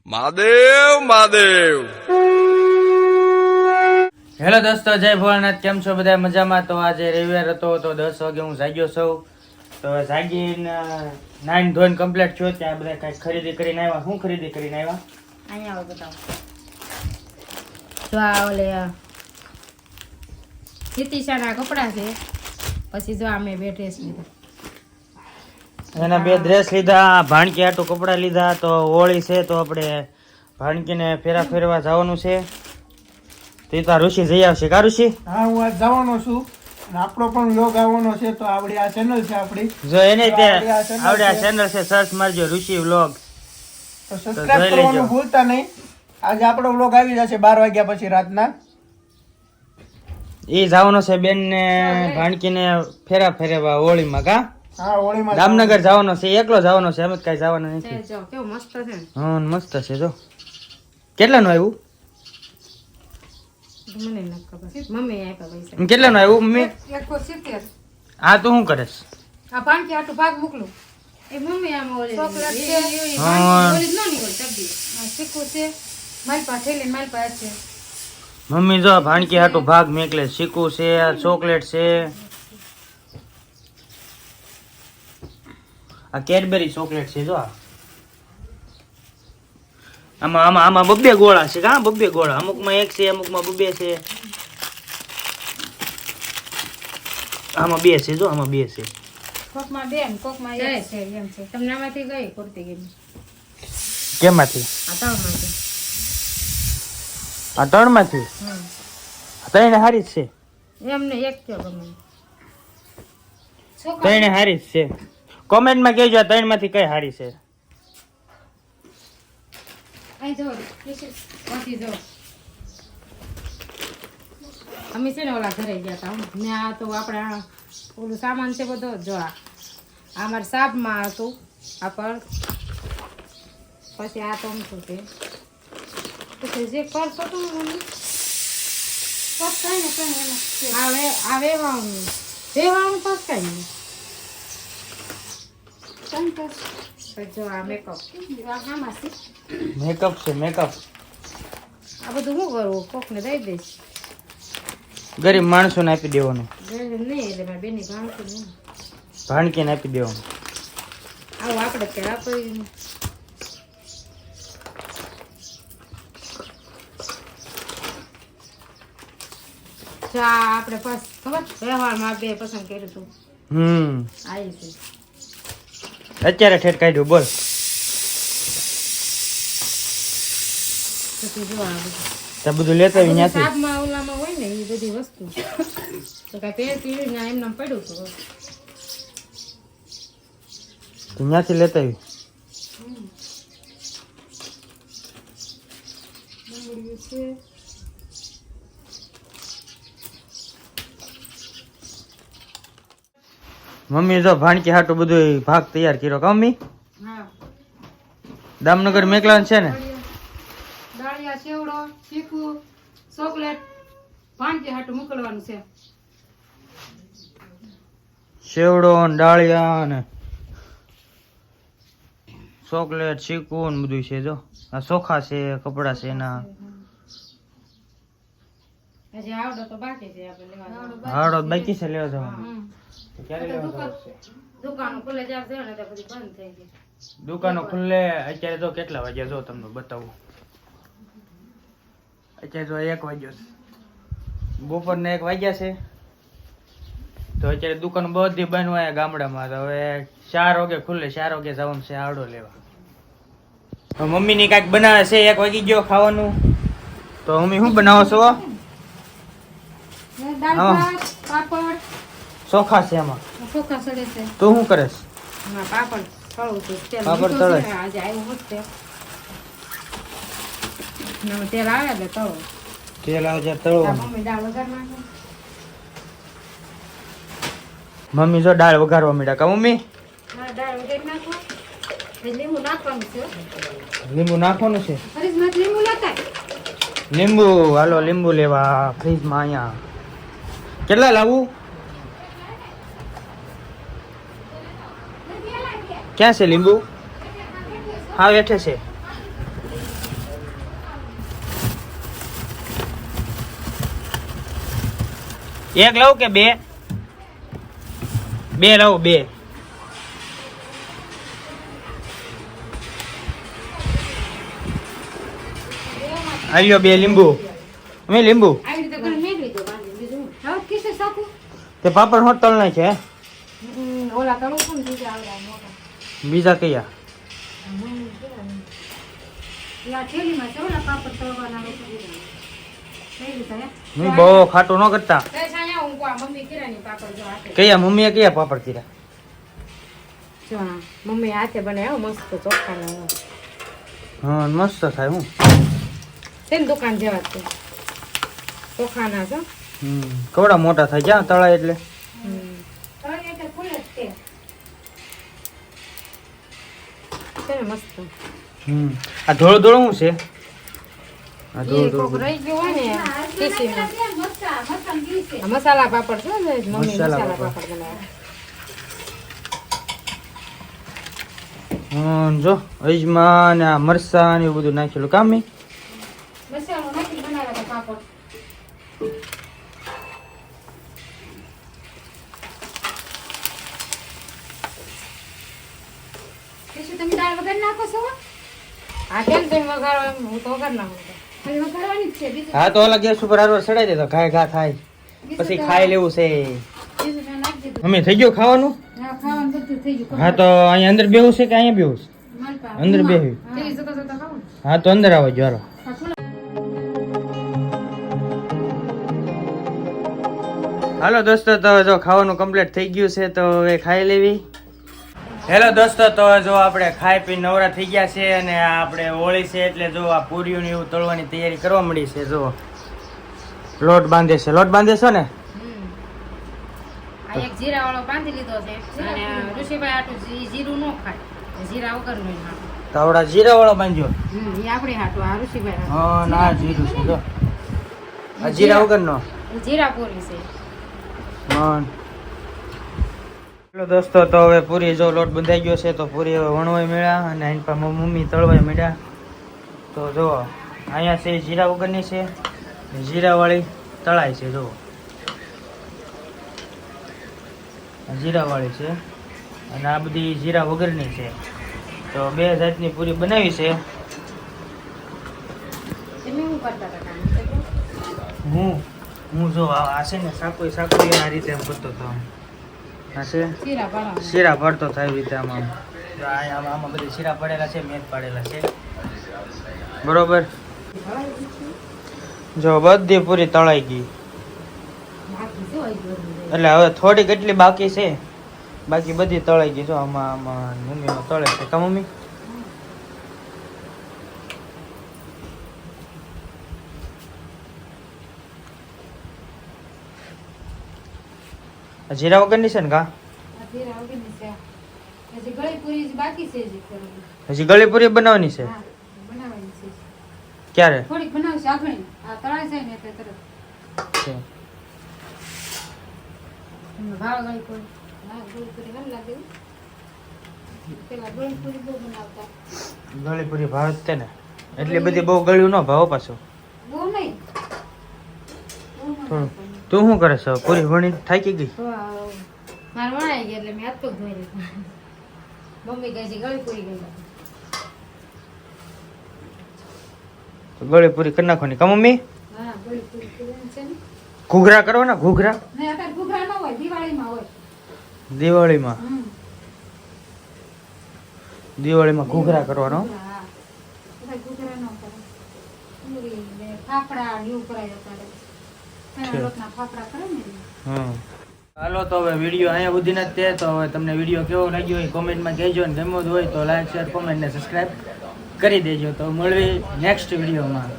Mahadev Mahadev. Hello દોસ્તો, જય ભોળાનાથ. કેમ છો બધા? મજામાં? તો આજે રવિવાર હતો તો 10 વાગે હું જાગ્યો છું. તો જાગીને નાઈન ધોઈને કમ્પ્લીટ થયો. ત્યાં બધા કઈ ખરીદી કરીને આવ્યા. શું ખરીદી કરીને આવ્યા? અહીંયા આવો બતાવો. જો આ ઓલે હિતિશાના કપડા છે. પછી જો અમે બે ડ્રેસ લીધા. એના બે ડ્રેસ લીધા, ભાણકી આટું કપડા લીધા. તો હોળી છે તો આપણે ભાણકીને ફેરા ફેરવા જવાનું છે. તો એ તો ઋષિ જઈ આવશે. કા ઋષિ? હા, હું આજ જવાનો છું અને આપણો પણ વ્લોગ આવવાનો છે. તો આપણી આ ચેનલ છે આપણી, જો એને તે આવડે આ ચેનલ છે, સર્ચ મારજો ઋષિ વ્લોગ. તો સબસ્ક્રાઇબ કરવાનું ભૂલતા નહીં. આજે આપણો વ્લોગ આવી જશે 12 વાગ્યા પછી રાતના. એ જવાનો છે બેન ને ભાણકીને ફેરા ફેરવા હોળીમાં. કા? હા, હોળીમાં દામનગર જવાનો છે. એકલો જવાનો છે, અમે કઈ જવાનો નથી. જો કેવું મસ્ત છે. હા, મસ્ત છે. જો કેટલાનું આવ્યું? મને નથી ખબર. મમ્મી આપ્યા પૈસા. કેટલાનું આવ્યું મમ્મી? 170. હા, તું શું કરેશ? આ પાનકી આટું ભાગ મોકલું. એ મમ્મી આમ ઓલે ચોકલેટ છે. હા. ઓલી નો નીકળ તબી. આ ચીકુ છે. મારી પાસે થેલી મારી પાસે છે. મમ્મી જો ભાણકી હાટું ભાગ મેકલે. ચીકુ છે, ચોકલેટ છે, આ કેડબરી ચોકલેટ છે. જો આમાં આમાં આમાં બબ્બે ગોળા છે. હા, બબ્બે ગોળા. અમુકમાં એક છે, અમુકમાં બબ્બે છે. આમાં બે છે. જો આમાં બે છે. કોકમાં બે ને કોકમાં એક છે. એમ છે. તમને આમાંથી ગઈ કુર્તી ગઈ. કેમાંથી? આ ત્રણમાંથી. આ ત્રણમાંથી? ત્રણે હારી જ છે. એમને એક કયો ગમે. ત્રણે હારી જ છે. કોમેન્ટમાં કહેજો આ ત્રણમાંથી કઈ હારી છે. અહીં જો પછી જો અમે છે ને ઓલા ઘરે ગયા હતા ને. આ તો આપણા ઓલું સામાન છે બધો. જો આ અમારા સાબમાં હતું આ પર. પછી આ તો શું છે પછી જે કરશો તો વેવાનું પકાય ને. જો આ મેકઅપ મેકઅપ છે. મેકઅપ આ બધું શું કરવું? કોકને દઈ દઈશ. ગરીબ માણસોને આપી દેવાનું. નહીં એટલે મારી બેની ભાણતું નહીં. ભાણકીને આપી દેવાનું. આવું આપણે કે આપણે આપણે પાસ ખબર વ્યવહારમાં બે પસંદ કર્યું હતું. આવી છે અત્યારે ઠેઠ કાઢ્યું. બોલ. પછી જો આ બધું તે બધું લેતા આવી ત્યાંથી. સાબમાં ઓલામાં હોય ને એ બધી વસ્તુ તો કઈ પેર પીડ્યું ને એમને પડ્યું હતું. ત્યાંથી લેતા આવી. મમ્મી જો ભાણકી હાટું બધું ભાગ તૈયાર કર્યો. કા મમ્મી? હા, દામનગર મેકલાન છે ને. દાળિયા, સેવડો, ચીકુ, ચોકલેટ ભાણકી હાટું મોકલવાનું છે. સેવડો ને ડાળિયા ને ચોકલેટ, ચીકુ ને બધું છે. જો આ ચોખા છે, કપડા છે એના. હજી આવડો તો બાકી છે. આપણે લેવા હાડો બાકી છે લેવા જવાનું. ક્યારે લેવા જવાનું? દુકાનો ખુલે જ્યાં છે ને ત્યાં બધી બંધ થઈ ગઈ. દુકાનો ખુલ્લે અત્યારે તો કેટલા વાગ્યા જો તમને બતાવું. અત્યારે તો 1 વાગ્યો છે. બપોરના 1 વાગ્યા છે. તો અત્યારે દુકાન બધી બંધ હોય ગામડામાં. તો હવે 4 વાગે ખુલ્લે. 4 વાગે જવાનું છે આવડો લેવા. મમ્મી ની કાંઈક બનાવે છે. 1 વાગી ગયો ખાવાનું. તો મમ્મી શું બનાવો છો? દાળ ભાત, પાપડ, ચોખા છે એમાં. ચોખા સડે છે. તું શું કરેશ? હા, પાપડ તળું છું. તેલ પાપડ મીઠું તળે? છે. આજે આવ્યું હોત તેલ. ના, તેલ આવે એટલે તળો. તેલ આવે છે આ તળવાનું. મમ્મી દાળ વઘાર નાખે. મમ્મી જો દાળ વઘારવા માંડ્યા. કા મમ્મી? હા, દાળ વઘાર નાખો. લીંબુ નાખવાનું છે. લીંબુ નાખવાનું છે. ફરીજમાં લીંબુ નાખાય. લીંબુ હાલો લીંબુ લેવા ફ્રીજમાં. અહીંયા કેટલા લાવવું? ક્યાં છે લીંબુ? હા, બેઠે છે. એક લઉં કે બે? બે લઉં, બે. આલ્યો બે લીંબુ. અમે લીંબુ આવી રીતે કરી મેળવી દો બાંધી બીજું હવે કિસે સાકું તે પાપડ હોટ તળ નાખે હે? ઓલા તળું કોણ બીજા આવડા મોટા બીજા કયા? યા થેલીમાં છે ઓલા પાપડ તળવાના લોકો કઈ રીતે હે હું બહુ ખાટું ન કરતા. તે સાયા હું કો મમ્મી કિરાની પાપડ જો હાથે કયા મમ્મીએ કયા પાપડ કર્યા? જો આ મમ્મી હાથે બનાવ્યો મસ્ત ચોખ્ખાના હા મસ્ત થાય. હું તેની દુકાન જેવા જ છે ચોખાના છો કવડા મોટા થાય જ્યાં તળાય એટલે. મસ્ત આ ધોળું ધોળું શું છે? આ ઈ ધોળું કોક ધોળું રહી ગયું હોય ને ખીસીમાં. આ મસાલા પાપડ છે ને મમ્મી મસાલા મસાલા પાપડ. પાપડ બનાવ્યા જો અજમા ને આ મરસા ને એવું બધું નાખેલું કામી. મસાલો નાખી બનાવ્યા હતા પાપડ કેશું તમે દાળ વગર નાખો છો હા કેમ તમે વઘારો એમ હું તો વઘાર નાખું ખાલી વઘારવાની જ છે બીજું હા તો ઓલા ગેસ ઉપર આરો ચડાઈ દે તો ઘાય ઘા થાય પછી ખાઈ લેવું છે. બીજું મેં નાખી દીધું મમ્મી થઈ ગયું ખાવાનું? હા ખાવાનું બધું થઈ ગયું હા તો અહીંયા અંદર બેહું છે કે અહીંયા બેહું છે? માલપા અંદર બેહી. તેવી જતો જતો ખાવું હા તો અંદર આવો જો હાલો. હાલો દોસ્તો તો જો ખાવાનું કમ્પ્લીટ થઈ ગયું છે તો હવે ખાઈ લેવી. હેલો દોસ્તો તો જો આપણે ખાઈ પી નવરા થઈ ગયા છે અને આ આપણે હોળી છે એટલે જો આ પૂરીઓ ને એવું તળવાની તૈયારી કરવા મળી છે. જો લોટ બાંધે છે. લોટ બાંધે છો ને? આ એક જીરા વાળો બાંધી લીધો છે અને ઋષિભાઈ આટલું જીરું ન ખાય જીરા વગર નું તો આવડા જીરા વાળો બાંધ્યો. એ આપણે હાટું આ ઋષિભાઈ હા ના જીરું છે જો. આ જીરા વગરનો જીરા પૂરી છે હેલો દોસ્તો તો હવે પૂરી જો લોટ બંધાઈ ગયો છે તો પૂરી હવે વણવાય મળ્યા અને એની પાસે મમ્મી તળવાય મળ્યા. તો જો અહીંયા છે જીરા વગરની છે જીરાવાળી તળાય છે. જો જીરાવાળી છે અને આ બધી જીરા વગરની છે. તો બે જાતની પૂરી બનાવી છે. તમે શું કરતા હતા કામ હું જો આ છે ને સાકોઈ આ રીતે એમ કરતો હતો. આ છે જીરા પાડવા શીરા પડતો થાય એવી રીતે આમાં જો આમાં બધી શીરા પડેલા છે મેદ પાડેલા છે બરોબર. જો બધી પૂરી તળાઈ ગઈ એટલે હવે થોડીક એટલી બાકી છે બાકી બધી તળાઈ ગઈ. જો આમાં મમ્મી તળે છે કા મમ્મી? જીરા વગરની છે ને કા? જીરા વગરની છે હજી ગળી પૂરી બાકી છે હજી ગળી પૂરી બનાવવાની છે? બનાવવાની છે ક્યારે? થોડીક બનાવશે આગળ આ તળાઈ જાય ને એટલે તરત ભાવ ગળી પૂરી હા ગળી પૂરી કેમ લાગે પેલા ગળી પૂરી બહુ બનાવતા ગળી પૂરી ભાવ જ ને એટલી બધી બહુ ગળ્યું ન ભાવ પાછું બહુ નહીં થોડું. તું શું કરે છે પૂરી વણી થાકી ગઈ? મારે વણાઈ ગઈ એટલે મેં હાથ પગ ધોઈ લીધા મમ્મી ગઈ છે ગળી પૂરી ગઈ તો ગળી પૂરી કરી નાખવાની કા મમ્મી? હા ગળી પૂરી છે ને ઘૂઘરા કરો ને ઘૂઘરા નહીં અત્યારે ઘૂઘરા ન હોય દિવાળીમાં હોય દિવાળીમાં ઘૂઘરા કરવાનો. હા બધા ઘૂઘરા ન કરે પૂરી ને ફાફડા એવું કરાય અત્યારે એના લોટના ફાફડા કરે ને હાલો તો હવે વિડીયો અહીંયા સુધી જ તે. તો હવે તમને વિડીયો કેવો લાગ્યો હોય કોમેન્ટમાં કહેજો ને ગમ્યો હોય તો લાઈક શેર કોમેન્ટ ને સબસ્ક્રાઈબ કરી દેજો. તો મળવી નેક્સ્ટ વિડીયોમાં.